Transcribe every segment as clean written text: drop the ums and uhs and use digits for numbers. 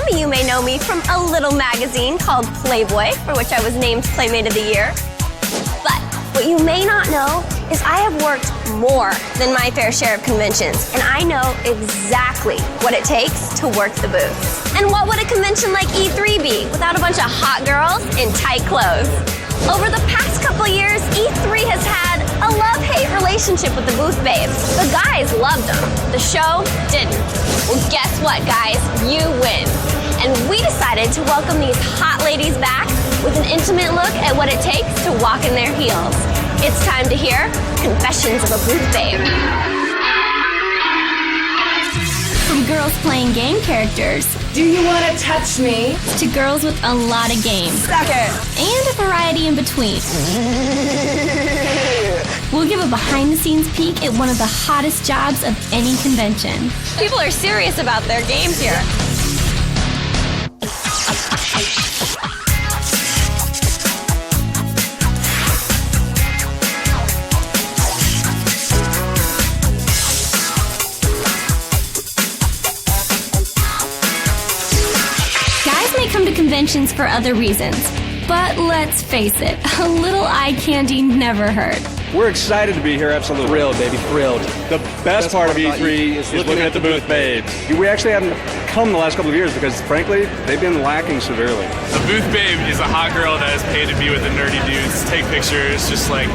of you may know me from a little magazine called Playboy, for which I was named Playmate of the Year. But what you may not know is I have worked more than my fair share of conventions, and I know exactly what it takes to work the booths. And what would a convention like E3 be without a bunch of hot girls in tight clothes? Over the past couple years, E3 has had a love-hate relationship with the booth babes. The guys loved them. The show didn't. Well, guess what, guys? You win. And we decided to welcome these hot ladies back with an intimate look at what it takes to walk in their heels. It's time to hear Confessions of a Booth Babe. From girls playing game characters, do you want to touch me? To girls with a lot of game. Suck it. And a variety in between. We'll give a behind-the-scenes peek at one of the hottest jobs of any convention. People are serious about their games here. Come to conventions for other reasons, but let's face it, a little eye candy never hurt. We're excited to be here, absolutely. Thrilled, baby, thrilled. The best part of E3 is looking at the booth babes. We actually haven't come the last couple of years because, frankly, they've been lacking severely. A booth babe is a hot girl that is paid to be with the nerdy dudes, take pictures, just like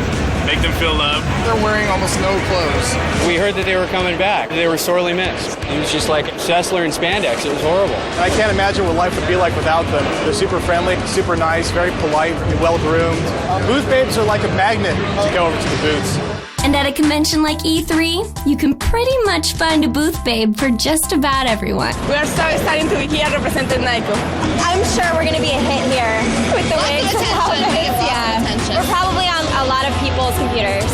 make them feel love. They're wearing almost no clothes. We heard that they were coming back. They were sorely missed. It was just like Sessler and spandex. It was horrible. I can't imagine what life would be like without them. They're super friendly, super nice, very polite, well-groomed. Booth babes are like a magnet to go over to the booths. And at a convention like E3, you can pretty much find a booth babe for just about everyone. We are so excited to be here representing Naiko. I'm sure we're going to be a hit here with the wigs and outfits. Yeah, we're probably on a lot of people's computers.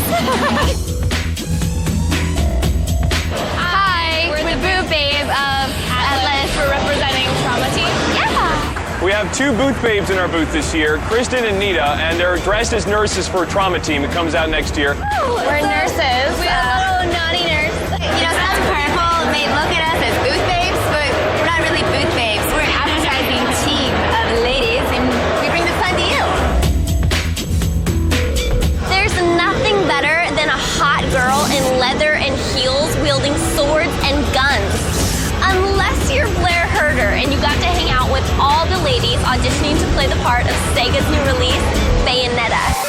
Hi, we're the booth babe of Atlas. We're representing Trauma Team. Yeah. We have two booth babes in our booth this year, Kristen and Nita, and they're dressed as nurses for Trauma Team. It comes out next year. We're nurses. We're a little naughty nurse. You know, some people may look at us as booth babes, but we're not really booth babes. We're an advertising team of ladies, and we bring the fun to you. There's nothing better than a hot girl in leather and heels wielding swords and guns. Unless you're Blair Herter and you got to hang out with all the ladies auditioning to play the part of Sega's new release, Bayonetta.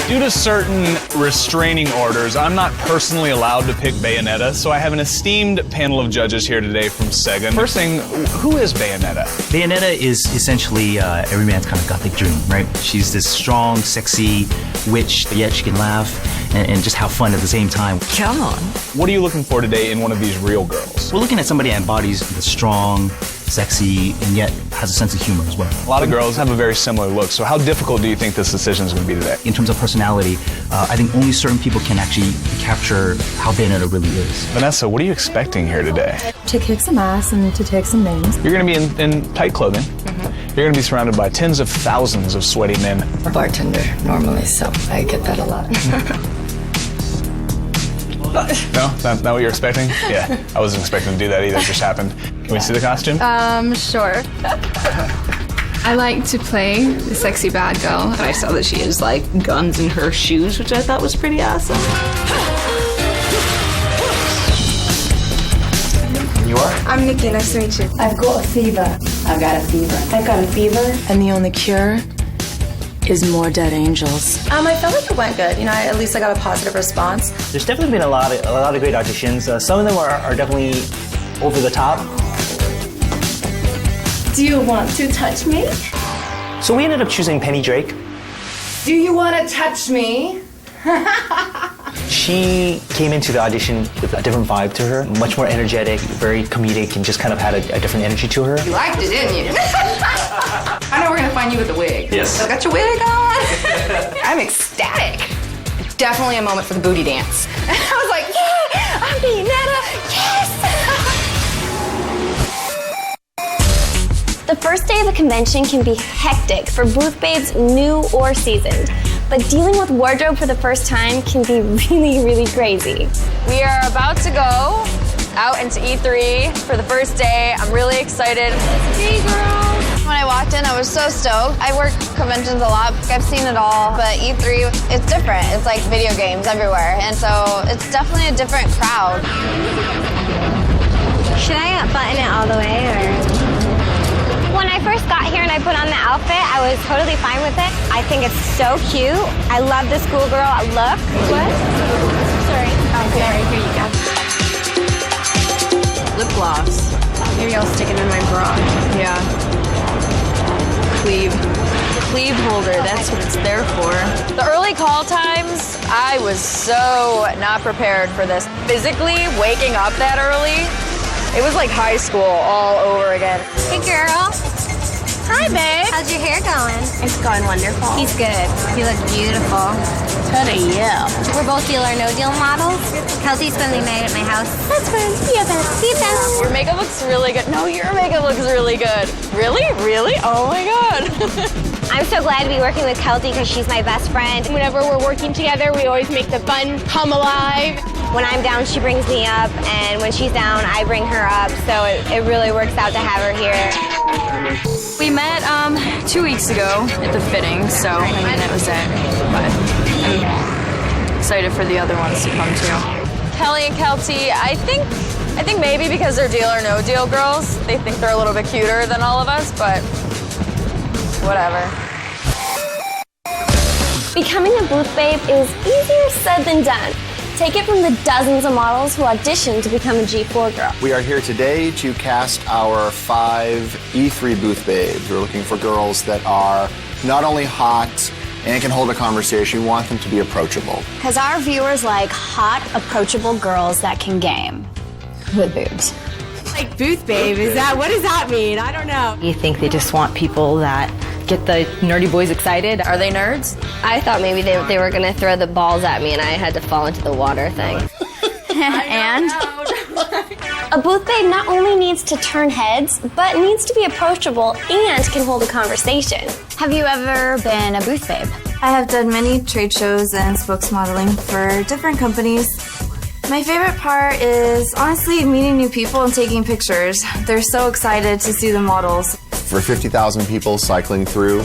Due to certain restraining orders, I'm not personally allowed to pick Bayonetta, so I have an esteemed panel of judges here today from Sega. First thing, who is Bayonetta? Bayonetta is essentially every man's kind of gothic dream, right? She's this strong, sexy witch, yet she can laugh and just have fun at the same time. Come on. What are you looking for today in one of these real girls? We're looking at somebody that embodies the strong, sexy, and yet has a sense of humor as well. A lot of girls have a very similar look, so how difficult do you think this decision is going to be today? In terms of personality, I think only certain people can actually capture how Bayonetta really is. Vanessa, what are you expecting here today? To kick some ass and to take some names. You're going to be in tight clothing. You're going to be surrounded by tens of thousands of sweaty men. A bartender normally, so I get that a lot. No? Not what you're expecting? Yeah, I wasn't expecting to do that either. It just happened. Can we see the costume? Sure. I like to play the sexy bad girl. And I saw that she has like guns in her shoes, which I thought was pretty awesome. You are? I'm Nikki, nice to meet you. I've got a fever. I've got a fever. I've got a fever. And the only cure is more dead angels. I felt like it went good. You know, at least I got a positive response. There's definitely been a lot of great auditions. Some of them are definitely over the top. Do you want to touch me? So we ended up choosing Penny Drake. Do you want to touch me? She came into the audition with a different vibe to her, much more energetic, very comedic, and just kind of had a different energy to her. You liked it, didn't you? I know we're gonna find you with the wig. Yes. I got your wig on. I'm ecstatic. Definitely a moment for the booty dance. I was like, yeah, I'm Bayonetta, yes! The first day of a convention can be hectic for booth babes new or seasoned, but dealing with wardrobe for the first time can be really, really crazy. We are about to go out into E3 for the first day. I'm really excited. Hey, girls. When I walked in, I was so stoked. I work conventions a lot. I've seen it all, but E3, it's different. It's like video games everywhere, and so it's definitely a different crowd. Should I button it all the way, or? When I first got here and I put on the outfit, I was totally fine with it. I think it's so cute. I love the schoolgirl look. What? Sorry. Okay, here you go. Lip gloss. Maybe I'll stick it in my bra. Yeah. Cleave holder, that's what it's there for. The early call times, I was so not prepared for this. Physically, waking up that early, it was like high school all over again. Hey, girl. Hi, babe. How's your hair going? It's going wonderful. He's good. You look beautiful. So do you. We're both Deal or No Deal models. Kelsey's going to be married at my house. That's fine. See you then. See you then. Your makeup looks really good. No, your makeup looks really good. Really? Really? Oh my God. I'm so glad to be working with Kelsey because she's my best friend. Whenever we're working together, we always make the fun come alive. When I'm down, she brings me up, and when she's down, I bring her up. So it really works out to have her here. We met 2 weeks ago at the fitting, so I mean that was it. But I'm excited for the other ones to come too. Kelly and Kelty, I think maybe because they're Deal or No Deal girls, they think they're a little bit cuter than all of us, but whatever. Becoming a booth babe is easier said than done. Take it from the dozens of models who auditioned to become a G4 girl. We are here today to cast our 5 E3 booth babes. We're looking for girls that are not only hot and can hold a conversation, we want them to be approachable. Because our viewers like hot, approachable girls that can game with boobs. Like booth babe, what does that mean? I don't know. You think they just want people that get the nerdy boys excited? Are they nerds? I thought maybe they were gonna throw the balls at me and I had to fall into the water thing. And? A booth babe not only needs to turn heads, but needs to be approachable and can hold a conversation. Have you ever been a booth babe? I have done many trade shows and spokesmodeling for different companies. My favorite part is honestly meeting new people and taking pictures. They're so excited to see the models. For 50,000 people cycling through,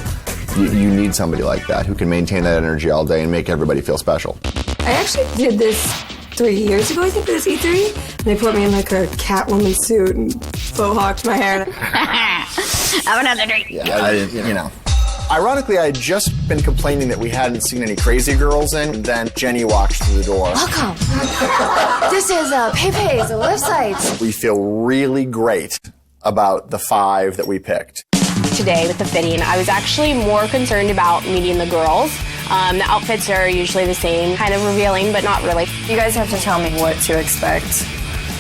you need somebody like that who can maintain that energy all day and make everybody feel special. I actually did this 3 years ago, I think, for this E3. They put me in like a Catwoman suit and faux hawked my hair. Have another drink. Yeah, Ironically, I had just been complaining that we hadn't seen any crazy girls in, and then Jenny walked through the door. Welcome. This is Pepe's website. We feel really great about the 5 that we picked. Today with the fitting, I was actually more concerned about meeting the girls. The outfits are usually the same, kind of revealing, but not really. You guys have to tell me what to expect.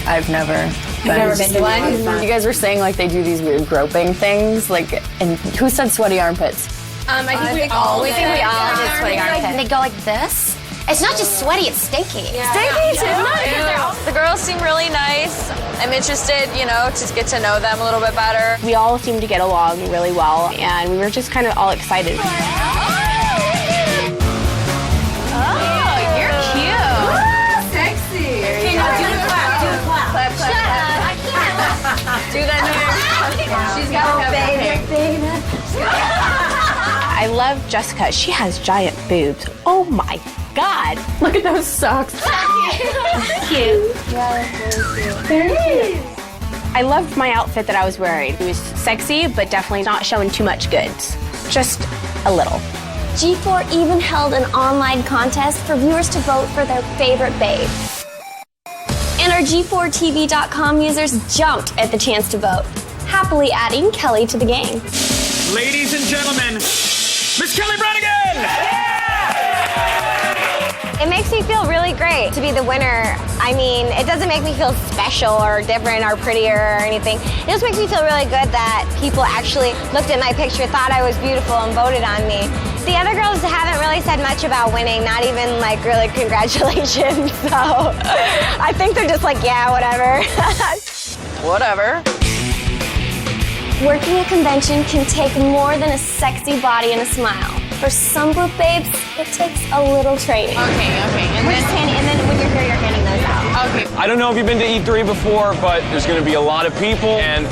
I've never been to one. You guys were saying like they do these weird groping things, like, and who said sweaty armpits? I think we all did sweaty armpits. They go like this. It's not just sweaty, it's stinky. Stinky too. The girls seem really nice. I'm interested, to get to know them a little bit better. We all seemed to get along really well, and we were just kind of all excited. Do that here. She's got to I love Jessica. She has giant boobs. Oh my God. Look at those socks. Cute. Very cute. I loved my outfit that I was wearing. It was sexy, but definitely not showing too much goods. Just a little. G4 even held an online contest for viewers to vote for their favorite babe. And our G4TV.com users jumped at the chance to vote, happily adding Kelly to the game. Ladies and gentlemen, Miss Kelly Brannigan! It makes me feel really great to be the winner. I mean, it doesn't make me feel special or different or prettier or anything. It just makes me feel really good that people actually looked at my picture, thought I was beautiful, and voted on me. The other girls haven't really said much about winning, not even like really congratulations. So I think they're just like, yeah, whatever. Whatever. Working a convention can take more than a sexy body and a smile. For some booth babes, it takes a little training. Okay. And then when you're here, you're handing those out. Okay. I don't know if you've been to E3 before, but there's going to be a lot of people, and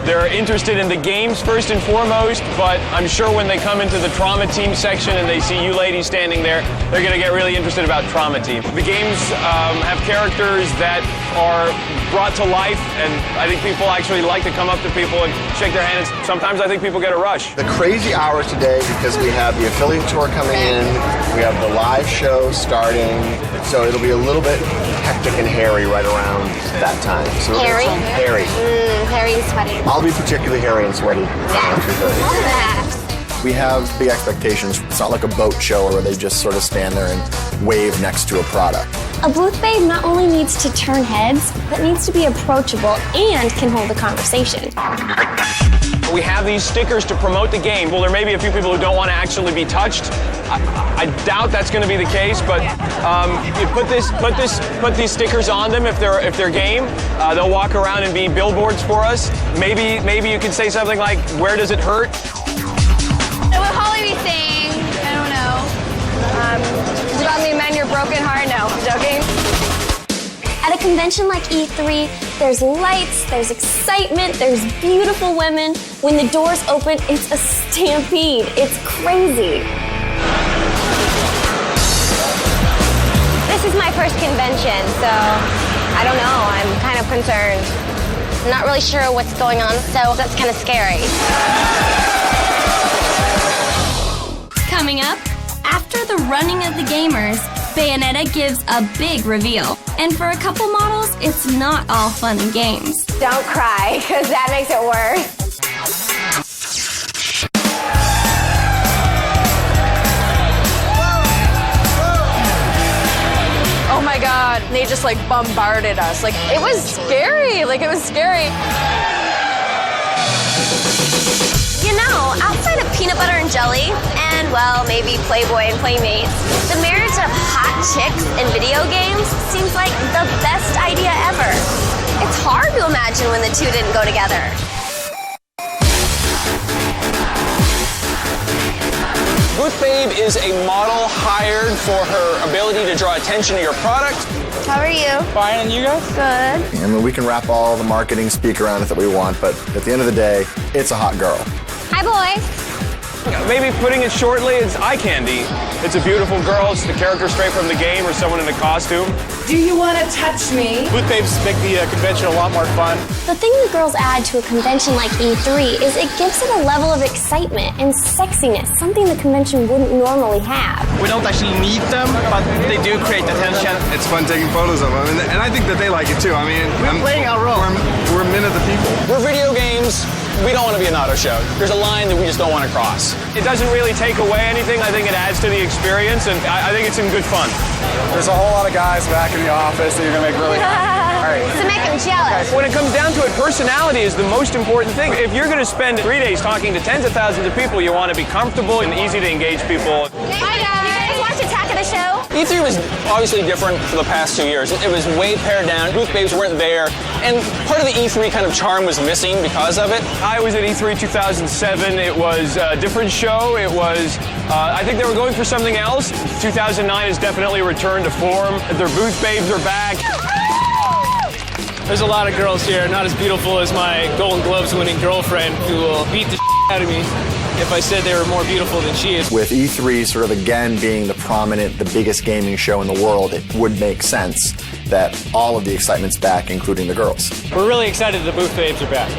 they're interested in the games first and foremost, but I'm sure when they come into the Trauma Team section and they see you ladies standing there, they're going to get really interested about Trauma Team. The games have characters that are brought to life, and I think people actually like to come up to people and shake their hand, and sometimes I think people get a rush. The crazy hour today because we have the affiliate tour coming in, we have the live show starting, so it'll be a little bit hectic and hairy right around that time. So Hairy? Hairy. Hairy and sweaty. I'll be particularly hairy and sweaty around 2:30. We have big expectations. It's not like a boat show where they just sort of stand there and wave next to a product. A booth babe not only needs to turn heads, but needs to be approachable and can hold a conversation. We have these stickers to promote the game. Well, there may be a few people who don't want to actually be touched. I doubt that's going to be the case, but you put these stickers on them if they're game. They'll walk around and be billboards for us. Maybe you could say something like, "Where does it hurt?" What would Holly be saying? I don't know. Is it about me mend your broken heart? No, I'm joking. At a convention like E3, there's lights, there's excitement, there's beautiful women. When the doors open, it's a stampede. It's crazy. This is my first convention, so I don't know. I'm kind of concerned. I'm not really sure what's going on, so that's kind of scary. Coming up, after the running of the gamers, Bayonetta gives a big reveal. And for a couple models, it's not all fun and games. Don't cry, because that makes it worse. Oh my God, they just like bombarded us. Like, it was scary. It was scary. You know, outside of peanut butter and jelly, and well, maybe Playboy and Playmates, the marriage of hot chicks and video games seems like the best idea ever. It's hard to imagine when the two didn't go together. Booth Babe is a model hired for her ability to draw attention to your product. How are you? Fine, and you guys? Good. I mean, we can wrap all the marketing speak around it that we want, but at the end of the day, it's a hot girl. Hi, boys. Maybe putting it shortly, it's eye candy. It's a beautiful girl. It's the character straight from the game or someone in a costume. Do you want to touch me? Booth babes make the convention a lot more fun. The thing the girls add to a convention like E3 is it gives it a level of excitement and sexiness, something the convention wouldn't normally have. We don't actually need them, but they do create attention. It's fun taking photos of them, and I think that they like it too. I mean, we're playing our role. We're men of the people. We're video games. We don't want to be an auto show. There's a line that we just don't want to cross. It doesn't really take away anything. I think it adds to the experience, and I think it's some good fun. There's a whole lot of guys back in the office that you're going to make really happy. All right. To make them jealous. When it comes down to it, personality is the most important thing. If you're going to spend 3 days talking to tens of thousands of people, you want to be comfortable and easy to engage people. Hi, guys. You guys watch Attack of the Show? E3 was obviously different for the past 2 years. It was way pared down. Booth babes weren't there. And part of the E3 kind of charm was missing because of it. I was at E3 2007. It was a different show. It was, I think they were going for something else. 2009 has definitely returned to form. Their booth babes are back. There's a lot of girls here, not as beautiful as my Golden Globes winning girlfriend, who will beat the out of me if I said they were more beautiful than she is. With E3 sort of again being the biggest gaming show in the world, it would make sense that all of the excitement's back, including the girls. We're really excited the booth babes are back.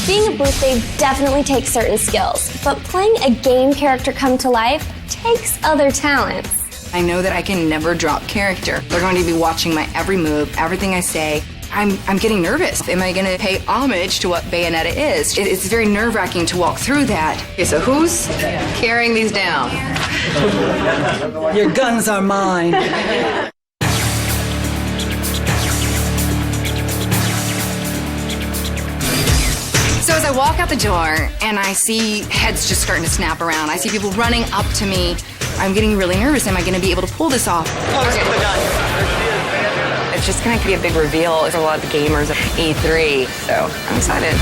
Being a booth babe definitely takes certain skills, but playing a game character come to life takes other talents. I know that I can never drop character. They're going to be watching my every move, everything I say. I'm getting nervous. Am I going to pay homage to what Bayonetta is? It's very nerve-wracking to walk through that. Okay, so who's carrying these down? Your guns are mine. So as I walk out the door and I see heads just starting to snap around, I see people running up to me, I'm getting really nervous. Am I going to be able to pull this off? Okay, we're done. It's just going to be a big reveal for a lot of the gamers at E3, so I'm excited.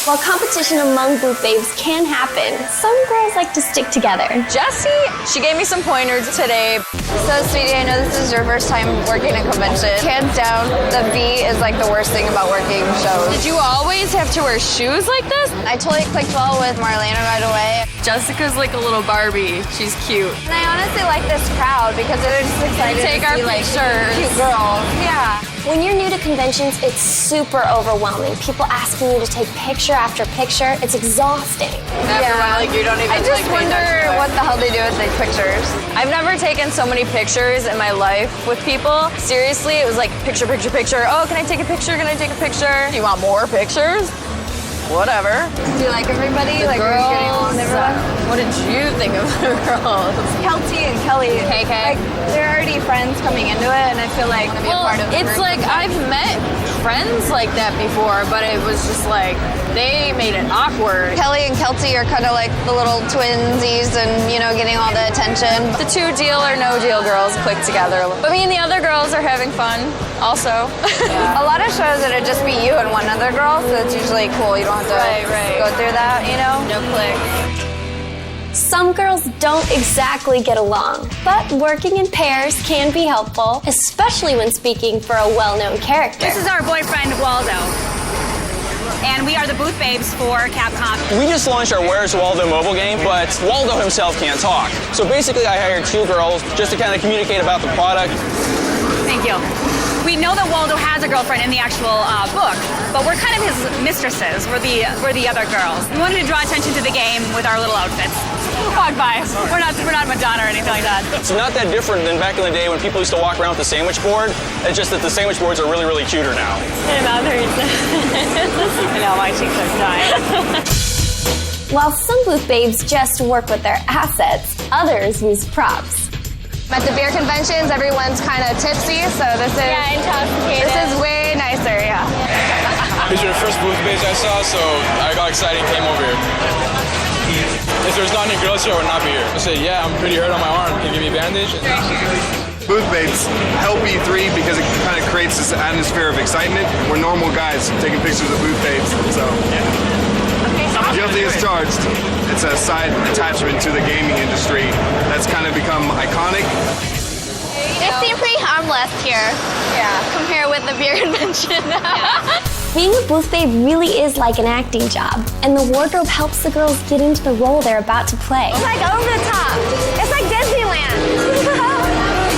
While competition among booth babes can happen, some girls like to stick together. Jessie, she gave me some pointers today. So, sweetie, I know this is your first time working a convention. Hands down, the V is like the worst thing about working shows. Did you always have to wear shoes like this? I totally clicked well with Marlena right away. Jessica's like a little Barbie. She's cute. And I honestly like this crowd because they're just excited Take to our see like pictures. cute girls. Yeah. When you're new to conventions, it's super overwhelming. People asking you to take picture after picture. It's exhausting. After a while, like, you don't even I just wonder what the hell they do with these pictures. I've never taken so many pictures in my life with people. Seriously, it was like picture, picture, picture. Oh, can I take a picture? Can I take a picture? Do you want more pictures? Whatever. Do you like everybody? The like girls, are you getting along with everyone? what did you think of the girls? Kelty and Kelly. KK. Like, they're already friends coming into it, and I feel like to be a part of the it's group like sometimes. I've met friends like that before, but it was just like they made it awkward. Kelly and Kelty are kind of like the little twinsies and, you know, getting all the attention. The two deal or no deal girls click together. But me and the other girls are having fun also. A lot of shows it'd just be you and one other girl, so it's usually cool. You don't have to go through that, you know? No click. Some girls don't exactly get along, but working in pairs can be helpful, especially when speaking for a well-known character. This is our boyfriend, Waldo. And we are the booth babes for Capcom. We just launched our Where's Waldo mobile game, but Waldo himself can't talk. So basically I hired two girls just to kind of communicate about the product. Thank you. We know that Waldo has a girlfriend in the actual book, but we're kind of his mistresses. We're the other girls. We wanted to draw attention to the game with our little outfits. Walk by. We're not Madonna or anything like that. It's not that different than back in the day when people used to walk around with the sandwich board. It's just that the sandwich boards are really, really cuter now. And others. I know, my cheeks are dying. While some booth babes just work with their assets, others use props. At the beer conventions, everyone's kind of tipsy, so this is intoxicated. This is way nicer, yeah. This is your first booth page I saw, so I got excited and came over here. If there's not any girls here, I would not be here. I said, yeah, I'm pretty hurt on my arm. Can you give me a bandage? Booth babes help E3 because it kind of creates this atmosphere of excitement. We're normal guys taking pictures of booth babes, so guilty as charged. It's a side attachment to the gaming industry that's kind of become iconic. They seem pretty harmless here. Yeah. Compared with the beer convention. Being a booth babe really is like an acting job, and the wardrobe helps the girls get into the role they're about to play. It's like over the top. It's like Disneyland.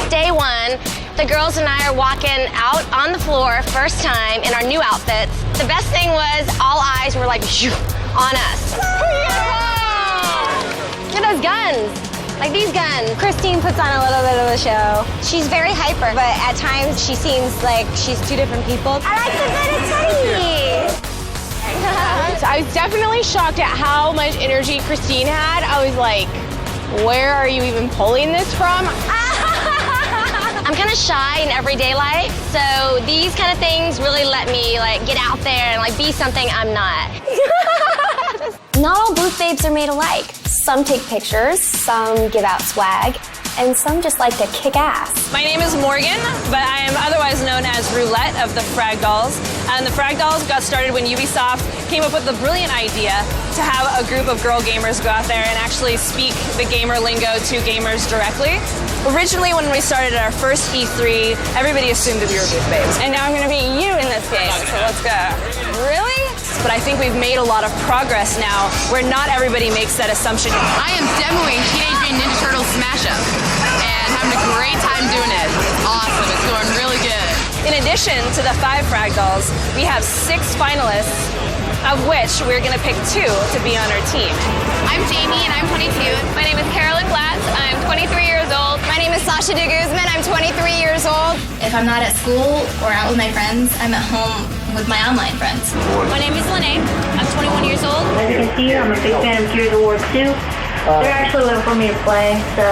Day one, the girls and I are walking out on the floor, first time, in our new outfits. The best thing was all eyes were like, phew, on us. Look at those guns. Like these guns. Christine puts on a little bit of a show. She's very hyper, but at times she seems like she's two different people. I like the little teddy. I was definitely shocked at how much energy Christine had. I was like, where are you even pulling this from? I'm kind of shy in everyday life, so these kind of things really let me like get out there and like be something I'm not. Not all booth babes are made alike. Some take pictures, some give out swag, and some just like to kick ass. My name is Morgan, but I am otherwise known as Roulette of the Frag Dolls. And the Frag Dolls got started when Ubisoft came up with the brilliant idea to have a group of girl gamers go out there and actually speak the gamer lingo to gamers directly. Originally, when we started our first E3, everybody assumed that we were booth babes. And now I'm going to be you in this game, so let's go. Really? But I think we've made a lot of progress now where not everybody makes that assumption. I am demoing Teenage Mutant Ninja Turtles Smash Up and having a great time doing it. It's awesome. It's going really good. In addition to the 5 Frag Dolls, we have 6 finalists, of which we're going to pick 2 to be on our team. I'm Jamie, and I'm 22. My name is Carolyn Platz. I'm 23 years old. My name is Sasha de Guzman. I'm 23 years old. If I'm not at school or out with my friends, I'm at home with my online friends. My name is Lene. I'm 21 years old. As you can see, I'm a big fan of Gears of War 2. They're actually waiting for me to play, so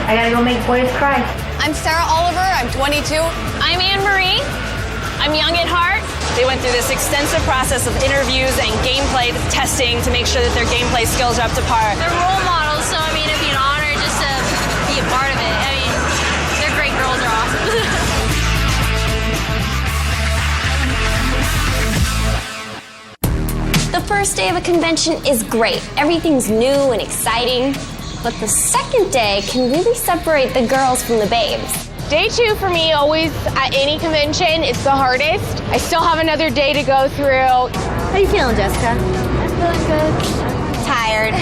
I gotta go make boys cry. I'm Sarah Oliver. I'm 22. I'm Anne-Marie. I'm young at heart. They went through this extensive process of interviews and gameplay testing to make sure that their gameplay skills are up to par. They're role models, so I mean, it'd be an honor just to be a part of it. I mean, they're great girls. They're awesome. The first day of a convention is great. Everything's new and exciting. But the second day can really separate the girls from the babes. Day 2 for me, always at any convention, it's the hardest. I still have another day to go through. How you feeling, Jessica? I'm feeling good. Tired.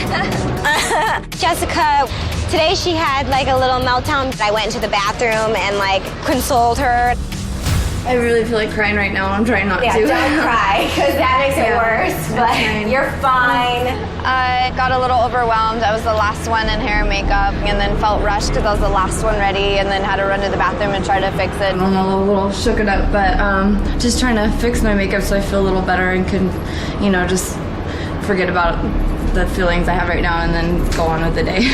Jessica, today she had like a little meltdown. I went into the bathroom and like consoled her. I really feel like crying right now. I'm trying not to. Yeah, don't cry, because that makes it worse, but you're fine. I got a little overwhelmed. I was the last one in hair and makeup, and then felt rushed because I was the last one ready, and then had to run to the bathroom and try to fix it. I'm a little shook it up, but just trying to fix my makeup so I feel a little better and can, you know, just forget about the feelings I have right now and then go on with the day.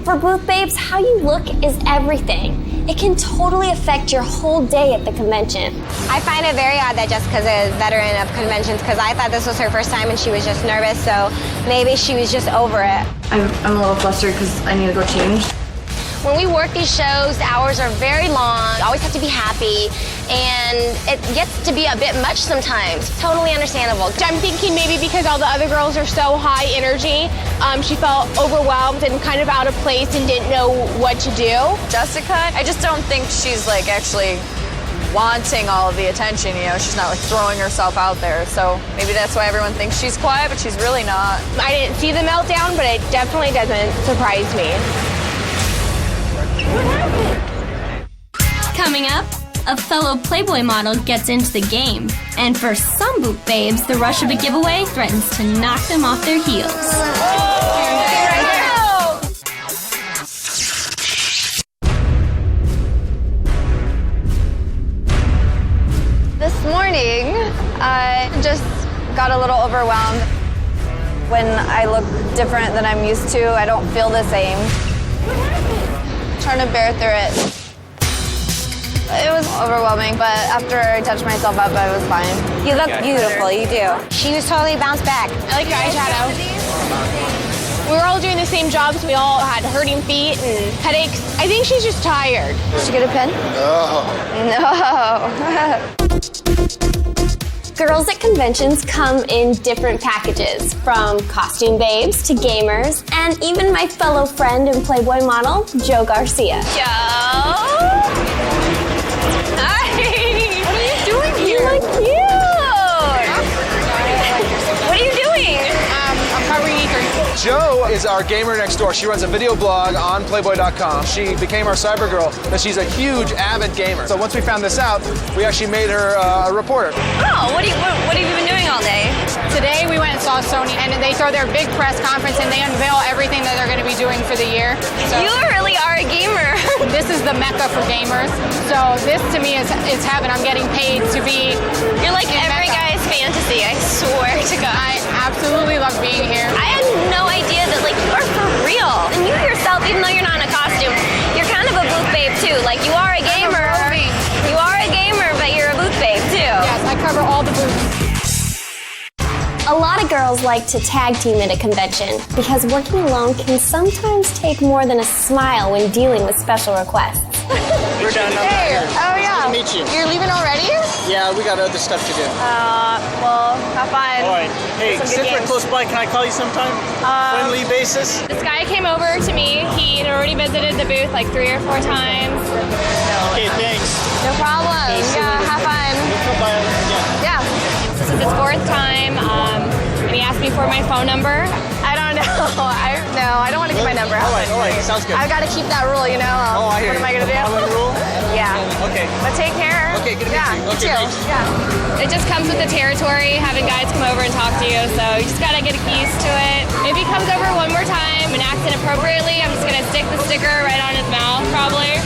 For booth babes, how you look is everything. It can totally affect your whole day at the convention. I find it very odd that Jessica's a veteran of conventions because I thought this was her first time and she was just nervous, so maybe she was just over it. I'm a little flustered because I need to go change. When we work these shows, the hours are very long, always have to be happy, and it gets to be a bit much sometimes. Totally understandable. I'm thinking maybe because all the other girls are so high energy, she felt overwhelmed and kind of out of place and didn't know what to do. Jessica, I just don't think she's like actually wanting all of the attention, you know, she's not like throwing herself out there, so maybe that's why everyone thinks she's quiet, but she's really not. I didn't see the meltdown, but it definitely doesn't surprise me. Coming up, a fellow Playboy model gets into the game. And for some booth babes, the rush of a giveaway threatens to knock them off their heels. This morning, I just got a little overwhelmed. When I look different than I'm used to, I don't feel the same. Trying to bear through it. It was overwhelming, but after I touched myself up, I was fine. You look beautiful, you do. She was totally bounced back. I like your eyeshadow. We were all doing the same jobs. We all had hurting feet and headaches. I think she's just tired. Did she get a pen? No. Girls at conventions come in different packages, from costume babes to gamers, and even my fellow friend and Playboy model, Joe Garcia. Joe? Hi! What are you doing here? You look cute! What are you doing? I'm covering E3. Jo is our gamer next door. She runs a video blog on Playboy.com. She became our cyber girl, but she's a huge avid gamer. So once we found this out, we actually made her a reporter. Oh, what have you been doing all day? Today we went and saw Sony, and they throw their big press conference and they unveil everything that they're going to be doing for the year. So you really are a gamer. This is the mecca for gamers. So this to me is heaven. I'm getting paid to be. You're like every guy's fantasy. I swear to God. I absolutely love being here. I had no idea that like you are for real, and you yourself, even though you're not in a costume, you're kind of a booth babe too. Like you are a gamer. You are a gamer, but you're a booth babe too. Yes, I cover all the booths. A lot of girls like to tag team at a convention because working alone can sometimes take more than a smile when dealing with special requests. We're done. Hey, oh yeah. Nice to meet you. You're leaving already? Yeah, we got other stuff to do. Well, have fun. All right. Hey, since we're close by, can I call you sometime? Friendly basis? This guy came over to me. He had already visited the booth like 3 or 4 times. Okay, thanks. No problem. Okay, yeah, have fun. Come by again. Yeah. This is his 4th time, and he asked me for my phone number. I don't know. I don't want to give my number out. All right, sounds good. I've got to keep that rule, you know. I hear what am I going to do? Rule? Yeah. Okay. But take care. Okay, good to meet you. Okay, thanks. Yeah. It just comes with the territory, having guys come over and talk to you, so you just got to get used to it. If he comes over one more time and acts inappropriately, I'm just going to stick the sticker right on his mouth, probably.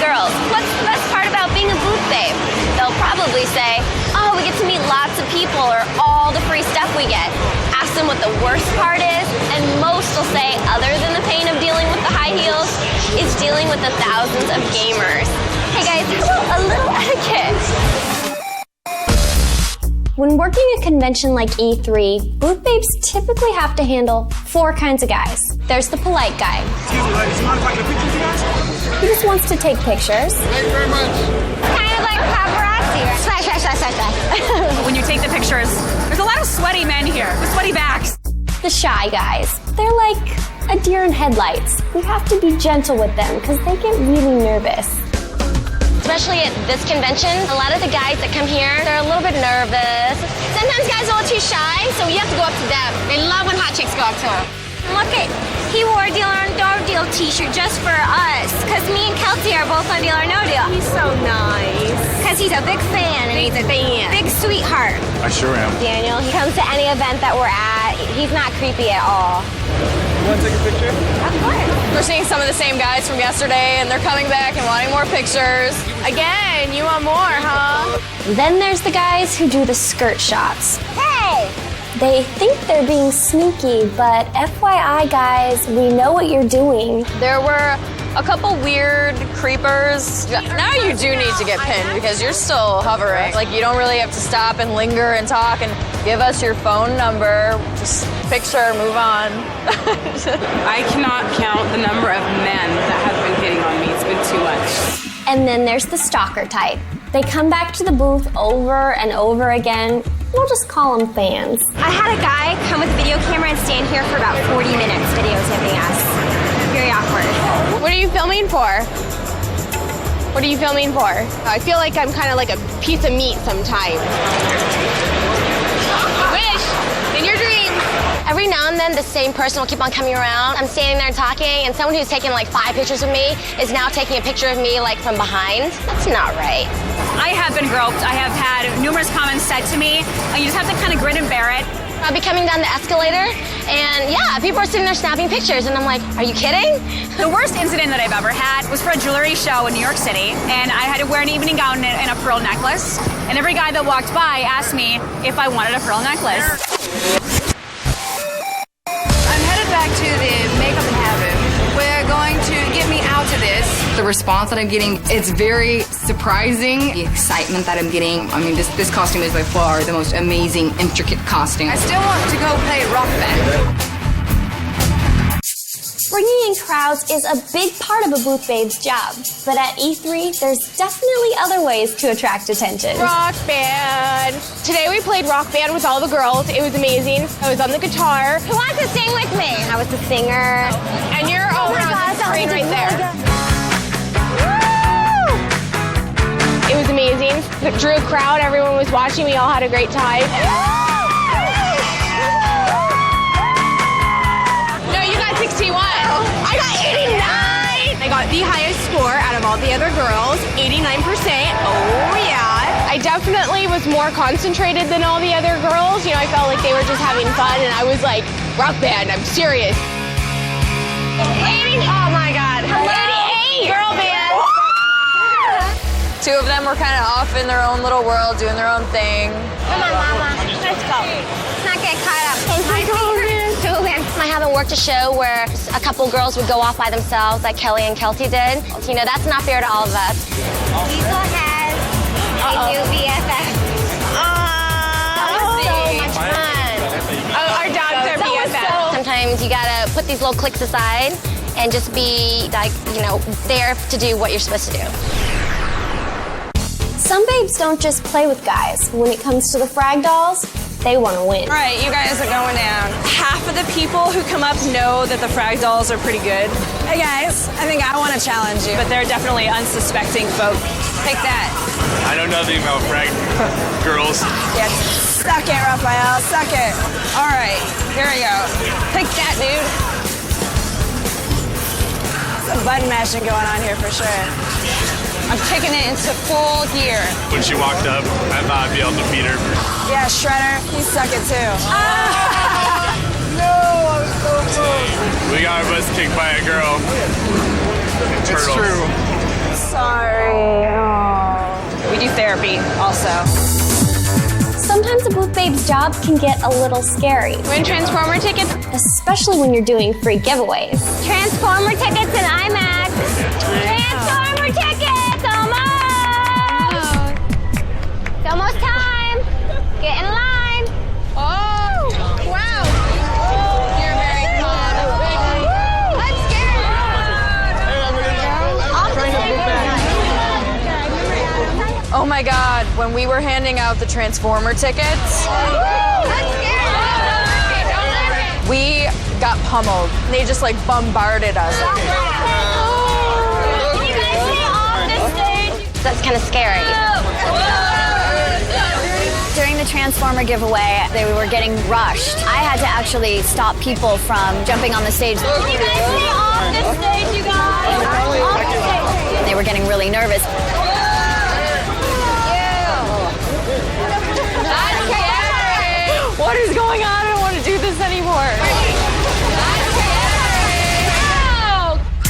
Girls, what's the best part about being a booth babe? They'll probably say, oh, we get to meet lots of people or all the free stuff we get. Ask them what the worst part is, and most will say, other than the pain of dealing with the high heels, is dealing with the thousands of gamers. Hey guys, a little etiquette. When working a convention like E3, booth babes typically have to handle 4 kinds of guys. There's the polite guy. Excuse me, ladies, you mind if I get a picture with you guys? He just wants to take pictures. Thank you very much. Kind of like paparazzi. Slash, slash, slash, slash, slash. When you take the pictures, there's a lot of sweaty men here with sweaty backs. The shy guys. They're like a deer in headlights. We have to be gentle with them because they get really nervous. Especially at this convention, a lot of the guys that come here, they're a little bit nervous. Sometimes guys are a little too shy, so we have to go up to them. They love when hot chicks go up to them. Look at, he wore a Deal or No Deal t-shirt just for us. Because me and Kelsey are both on Deal or No Deal. He's so nice. Because he's a big fan and he's a big sweetheart. I sure am. Daniel, he comes to any event that we're at. He's not creepy at all. You want to take a picture? Of course. We're seeing some of the same guys from yesterday, and they're coming back and wanting more pictures. Again, you want more, huh? Then there's the guys who do the skirt shots. Hey! They think they're being sneaky, but FYI, guys, we know what you're doing. There were a couple weird creepers. Now you do need to get pinned because you're still hovering. Like, you don't really have to stop and linger and talk and give us your phone number. Just picture, move on. I cannot count the number of men that have been hitting on me. It's been too much. And then there's the stalker type. They come back to the booth over and over again. We'll just call them fans. I had a guy come with a video camera and stand here for about 40 minutes videotaping us. Very awkward. What are you filming for? What are you filming for? I feel like I'm kind of like a piece of meat sometimes. Wish in your dreams. Every now and then, the same person will keep on coming around. I'm standing there talking, and someone who's taken like 5 pictures of me is now taking a picture of me like from behind. That's not right. I have been groped. I have had numerous comments said to me. You just have to kind of grin and bear it. I'll be coming down the escalator, and yeah, people are sitting there snapping pictures, and I'm like, are you kidding? The worst incident that I've ever had was for a jewelry show in New York City, and I had to wear an evening gown and a pearl necklace, and every guy that walked by asked me if I wanted a pearl necklace. I'm headed back to the makeup and hair room. We're going to get me out of this. The response that I'm getting, it's very surprising. The excitement that I'm getting. I mean, this costume is by far the most amazing, intricate costume. I still want to go play rock band. Bringing in crowds is a big part of a booth babe's job. But at E3, there's definitely other ways to attract attention. Rock band. Today we played rock band with all the girls. It was amazing. I was on the guitar. Who wants to sing with me? I was the singer. And you're over on the screen right there. It was amazing. It drew a crowd. Everyone was watching. We all had a great time. No, you got 61. I got 89. I got the highest score out of all the other girls, 89%. Oh, yeah. I definitely was more concentrated than all the other girls. You know, I felt like they were just having fun, and I was like, rock band, I'm serious. 80, oh my God. 88. Girl band. Two of them were kind of off in their own little world, doing their own thing. Come on, Mama. Let's go. Let's not get caught up. I haven't worked a show where a couple girls would go off by themselves like Kelly and Kelsey did. You know, that's not fair to all of us. Diesel has a new BFF. That was so much fun. Our dogs are BFF. Sometimes you gotta put these little clicks aside and just be like, you know, there to do what you're supposed to do. Some babes don't just play with guys. When it comes to the frag dolls, they want to win. All right, you guys are going down. Half of the people who come up know that the frag dolls are pretty good. Hey guys, I think I want to challenge you. But they're definitely unsuspecting folk. Take that. I know nothing about frag girls. Yeah, suck it, Raphael, suck it. All right, here we go. Take that, dude. Some button mashing going on here for sure. I'm kicking it into full gear. When she walked up, I thought I'd be able to beat her. Yeah, Shredder, you suck it too. No, I was so close. We got our butts kicked by a girl. It's true. Sorry. Oh. We do therapy also. Sometimes a booth babe's job can get a little scary. Win Transformer tickets. Especially when you're doing free giveaways. Transformer tickets and IMAX. Transformer tickets, almost. It's almost time. Get in line. Oh, wow. You're very calm. I'm scared. my God, when we were handing out the Transformer tickets, we got pummeled. They just like bombarded us. That's kind of scary. During the Transformer giveaway, they were getting rushed. I had to actually stop people from jumping on the stage. Can you guys stay off the stage, you guys? Off the stage. They were getting really nervous. What is going on? I don't want to do this anymore.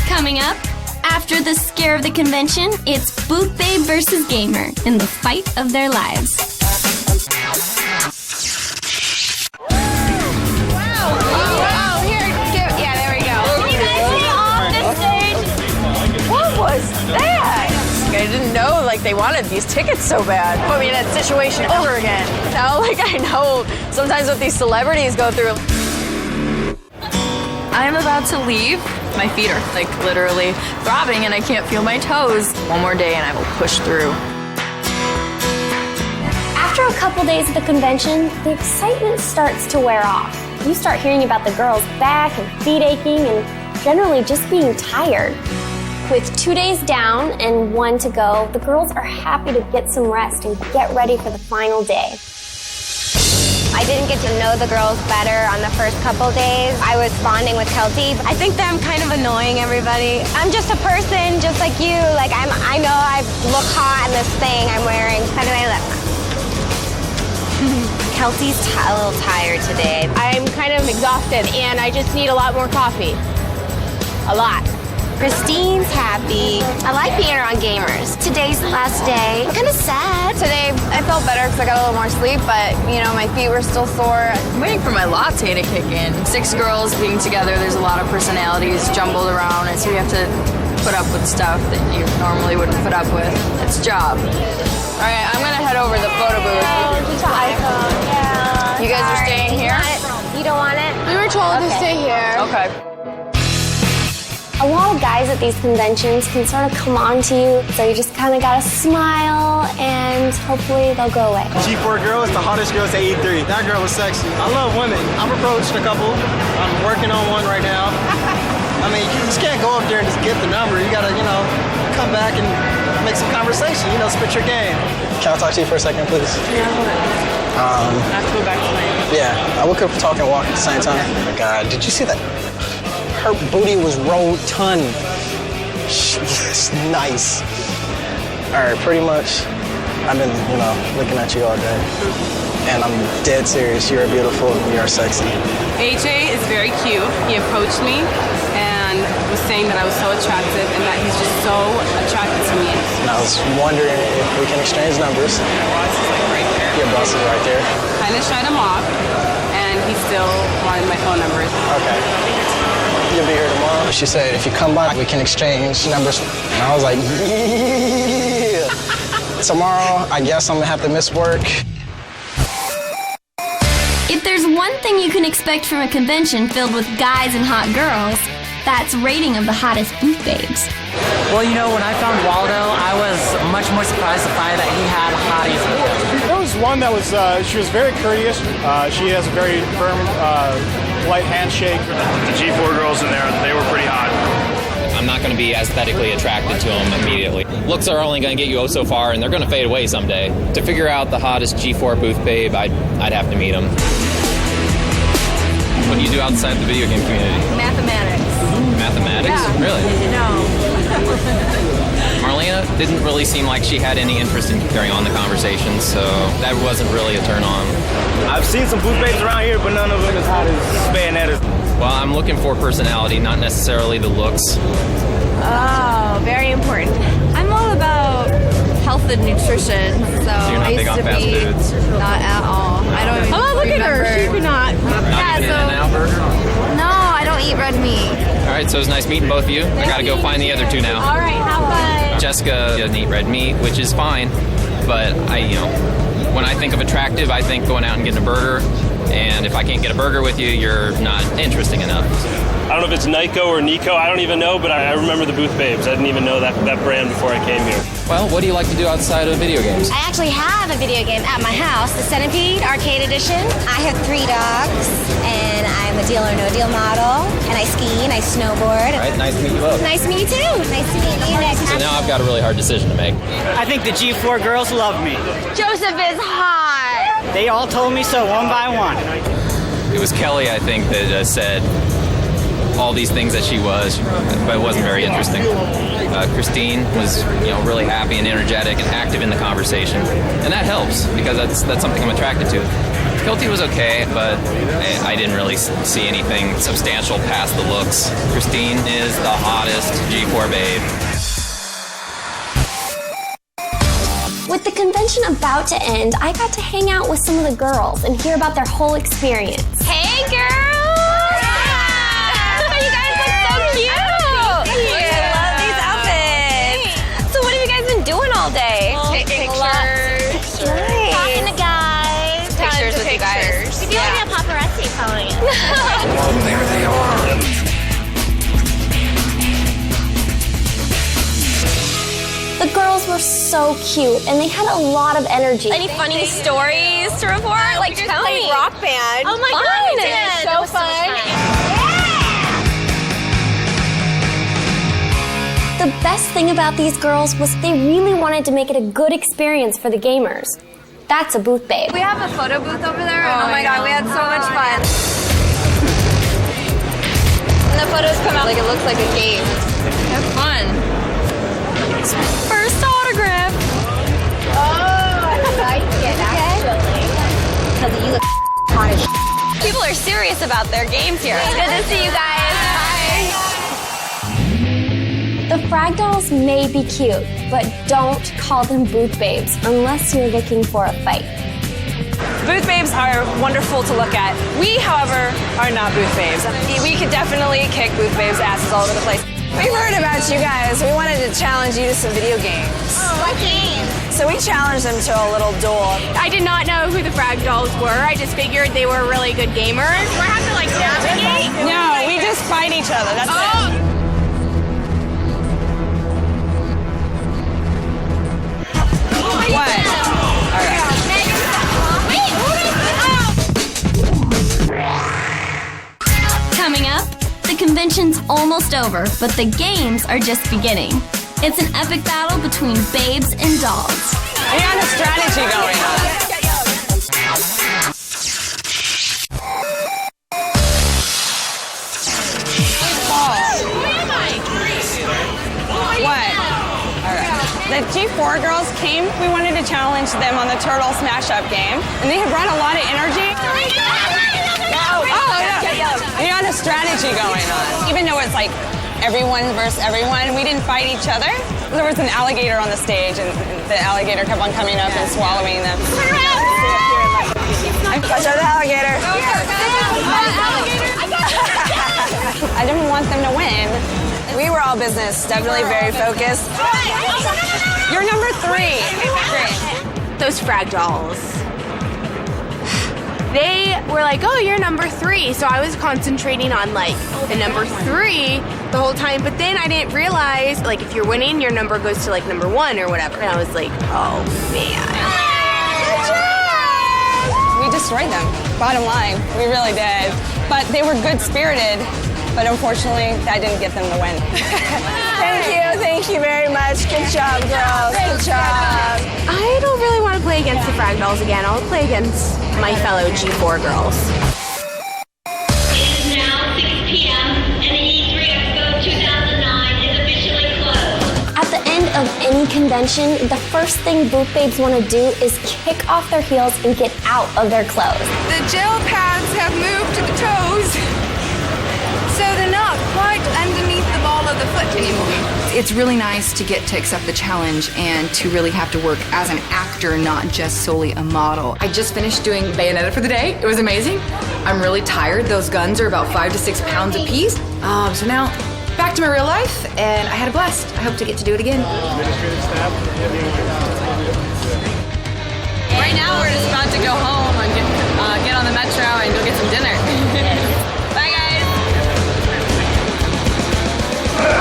Coming up, after the scare of the convention, it's Booth Babe versus Gamer in the fight of their lives. What was that? I didn't know like they wanted these tickets so bad. Put me in that situation over again. Now like I know sometimes what these celebrities go through. I'm about to leave. My feet are like literally throbbing and I can't feel my toes. One more day and I will push through. After a couple days at the convention, the excitement starts to wear off. You start hearing about the girls' back and feet aching and generally just being tired. With 2 days down and 1 to go, the girls are happy to get some rest and get ready for the final day. I didn't get to know the girls better on the first couple days. I was bonding with Kelty. I think that I'm kind of annoying everybody. I'm just a person, just like you. Like I know I look hot in this thing I'm wearing. How do I look? Kelty's a little tired today. I'm kind of exhausted and I just need a lot more coffee. A lot. Christine's happy. I like being around gamers. Today's the last day. I'm kind of sad. Today, I felt better because I got a little more sleep, but, you know, my feet were still sore. I'm waiting for my latte to kick in. 6 girls being together, there's a lot of personalities jumbled around, and so you have to put up with stuff that you normally wouldn't put up with. It's a job. All right, I'm gonna head over to the photo booth. You guys are staying here? You don't want it? We were told to stay here. Okay. A lot of guys at these conventions can sort of come on to you, so you just kind of gotta smile and hopefully they'll go away. G4 girl is the hottest girl at E3. That girl is sexy. I love women. I've approached a couple. I'm working on one right now. I mean, you just can't go up there and just get the number. You gotta, you know, come back and make some conversation, you know, spit your game. Can I talk to you for a second, please? Yeah, I have to go back tonight. Yeah, we could talk and walk at the same time. Oh my God, did you see that? Her booty was rotund. It's nice. All right, pretty much, I've been, you know, looking at you all day. And I'm dead serious. You're beautiful. You're sexy. AJ is very cute. He approached me and was saying that I was so attractive and that he's just so attracted to me. And I was wondering if we can exchange numbers. My boss is like right there. Your boss is right there. Kind of shied him off, and he still wanted my phone number. Okay. You'll be here tomorrow. She said, if you come by, we can exchange numbers. And I was like, yeah. Tomorrow, I guess I'm gonna have to miss work. If there's one thing you can expect from a convention filled with guys and hot girls, that's rating of the hottest booth babes. Well, you know, when I found Waldo, I was much more surprised to find that he had hotties with him. There was one that was, she was very courteous. She has a very firm, light handshake. The G4 girls in there, they were pretty hot. I'm not going to be aesthetically attracted to them immediately. Looks are only going to get you so far, and they're going to fade away someday. To figure out the hottest G4 booth babe, I'd have to meet them. What do you do outside the video game community? Mathematics. Mathematics? Yeah. Really? No. Marlena didn't really seem like she had any interest in carrying on the conversation, so that wasn't really a turn on. I've seen some booth babes around here, but none of them as hot as Bayonetta's. Well, I'm looking for personality, not necessarily the looks. Oh, very important. I'm all about health and nutrition, so You're not I big used on to fast be foods? not at all. I don't even Oh, look at her. remember. She could not. Not even an In-N-Out burger? No, I don't eat red meat. All right, so it's nice meeting both of you. I got to go find the other two now. All right, have fun. Jessica doesn't eat red meat, which is fine, but when I think of attractive, I think going out and getting a burger And if I can't get a burger with you, you're not interesting enough. I don't know if it's Nico or Nico, I don't even know, but I remember the Booth Babes. I didn't even know that brand before I came here. Well, what do you like to do outside of video games? I actually have a video game at my house, the Centipede Arcade Edition. I have 3 dogs, and I'm a Deal or No Deal model, and I ski and I snowboard. All right, nice to meet you both. Nice to meet you too. Nice to meet you. So now I've got a really hard decision to make. I think the G4 girls love me. Joseph is hot. They all told me so one by one. It was Kelly, I think, that said all these things that she was, but it wasn't very interesting. Christine was, really happy and energetic and active in the conversation, and that helps because that's something I'm attracted to. Kelty was okay, but I didn't really see anything substantial past the looks. Christine is the hottest G4 babe. With the convention about to end, I got to hang out with some of the girls and hear about their whole experience. Hey, girls! You guys look so cute! I love these outfits. So what have you guys been doing all day? Taking pictures. Nice. Talking to guys. Pictures with you guys. We feel like a paparazzi following us. There they are. The girls were so cute, and they had a lot of energy. Any funny stories to report? Like, tell me. Rock band. Oh my God, we did. It was so fun. The best thing about these girls was they really wanted to make it a good experience for the gamers. That's a booth babe. We have a photo booth over there. Oh my God, we had so much fun. And the photos come out like it looks like a game. Have fun. First autograph. Oh, I like it, actually. Because you look hot as shit. People are serious about their games here. Good to see you guys. The Frag Dolls may be cute, but don't call them booth babes unless you're looking for a fight. Booth babes are wonderful to look at. We, however, are not booth babes. We could definitely kick booth babes' asses all over the place. We've heard about you guys. We wanted to challenge you to some video games. Oh, what game? So we challenged them to a little duel. I did not know who the Frag Dolls were. I just figured they were really good gamers. Do I have to like navigate? No, we just fight each other. That's it. What? All right. Coming up, the convention's almost over, but the games are just beginning. It's an epic battle between babes and dolls. We got a strategy going on. What? All right. The G4 girls came. We wanted to challenge them on the Turtle Smash Up game, and they have brought a lot of energy. We got a strategy going on. Even though it's like everyone versus everyone, we didn't fight each other. There was an alligator on the stage, and the alligator kept on coming up and swallowing them. Watch out, the alligator. I didn't want them to win. We were all business, definitely very focused. You're number 3. Great. Those Frag Dolls. They were like, oh, you're number 3. So I was concentrating on like the number 3 the whole time. But then I didn't realize, like, if you're winning, your number goes to like number 1 or whatever. And I was like, oh man. We destroyed them, bottom line. We really did. But they were good spirited. But unfortunately, that didn't get them the win. Thank you very much. Good job, girls. Good job. I don't really want to play against the Frag Dolls again. I'll play against my fellow G4 girls. It is now 6 p.m. and the E3 Expo 2009 is officially closed. At the end of any convention, the first thing booth babes want to do is kick off their heels and get out of their clothes. The gel pads have moved to the toes, so they're not quite underneath the ball of the foot anymore. It's really nice to get to accept the challenge and to really have to work as an actor, not just solely a model. I just finished doing Bayonetta for the day. It was amazing. I'm really tired. Those guns are about 5 to 6 pounds a piece. So now, back to my real life, and I had a blast. I hope to get to do it again. Right now we're just about to go home and get on the Metro and go get some dinner. Bye, guys.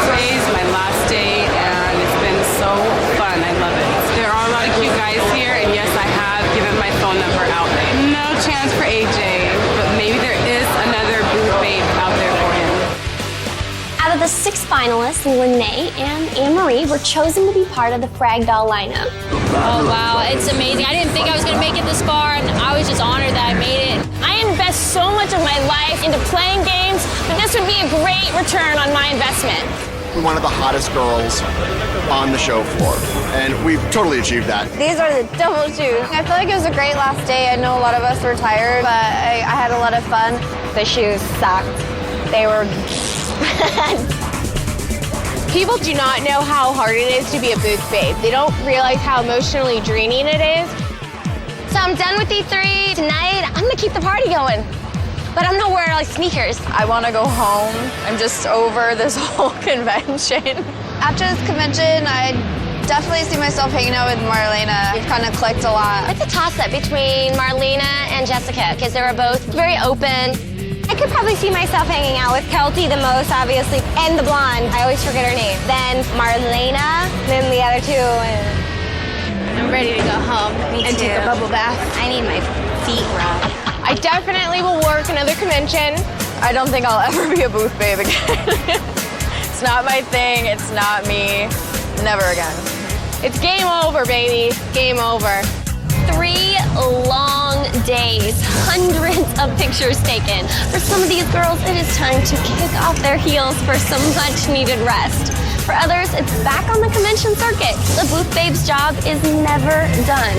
Today's my last day, and it's been so fun. I love it. There are a lot of cute guys here, and yes, I have given my phone number out. No chance for AJ, but maybe there is another booth babe out there for him. Out of the 6 finalists, Lene and Anne-Marie were chosen to be part of the Frag Doll lineup. Oh wow, it's amazing. I didn't think I was going to make it this far, and I was just honored that I made it. I invest so much of my life into playing games, but this would be a great return on my investment. One of the hottest girls on the show floor, and we've totally achieved that. These are the double shoes. I feel like it was a great last day. I know a lot of us were tired, but I had a lot of fun. The shoes sucked. They were People do not know how hard it is to be a booth babe. They don't realize how emotionally draining it is. So I'm done with E3 tonight. I'm gonna keep the party going. But I'm gonna wear like sneakers. I want to go home. I'm just over this whole convention. After this convention, I definitely see myself hanging out with Marlena. We've kind of clicked a lot. It's a toss-up between Marlena and Jessica because they were both very open. I could probably see myself hanging out with Kelty the most, obviously, and the blonde. I always forget her name. Then Marlena, then the other two. I'm ready to go home and take a bubble bath. I need my feet rubbed. I definitely will work another convention. I don't think I'll ever be a booth babe again. It's not my thing. It's not me. Never again. It's game over, baby. Game over. 3 long days, hundreds of pictures taken. For some of these girls, it is time to kick off their heels for some much-needed rest. For others, it's back on the convention circuit. The booth babe's job is never done.